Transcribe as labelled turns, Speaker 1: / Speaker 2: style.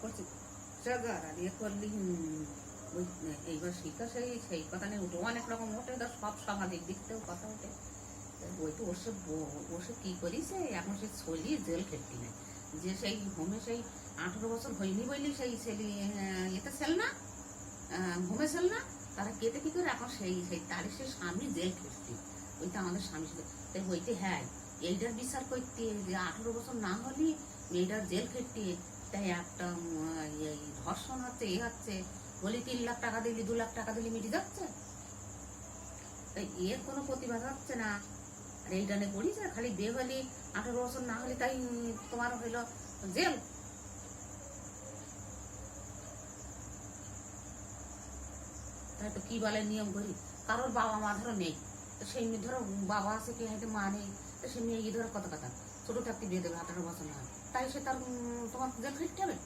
Speaker 1: করছি জাগার আর ইয়ে করলি ওই এইবার শিক্ষা সেই কথা নেই উঠে অনেক রকম ওঠে সব সামাজিক দিক থেকেও কথা ওঠে। ওই তো ওসে কি করিছে এখন সে ছলি জেল খেটতি নেই যে সেই হোমে সেই 18 বছর হয়নি বললি সেই ছেলে এতে ছেল না হোমে ছেল না তারা কেটে কি করে এখন সেই সেই তারই সেই স্বামী জেল খেটতি ওইটা আমাদের স্বামী ছিল তাই বইতে হ্যাঁ এইটার বিচার করতে যে 18 বছর না হলে মেয়েটার জেল খেটতে তাই একটা এই ধর্ষণ হচ্ছে এ হচ্ছে বলি 3 লাখ টাকা দিলি 2 লাখ টাকা দিলি মিটে যাচ্ছে তাই এর কোনো প্রতিবাদ হচ্ছে না। আর এই ডানে পড়িছে খালি বিয়ে হলে 18 বছর না হলে তাই তোমার হইলো জেল। তাই তো কি বলে নিয়ম করি কারোর বাবা মা ধরো নেই তো সেই মেয়ে ধরো বাবা আছে কি হয়তো মা নেই তো সেই মেয়ে ধরো কত কথা ছোট থাকতে বিয়ে দেবে 18 বছর না হয় তাই সে তার তোমার জেল খেটতে হবে।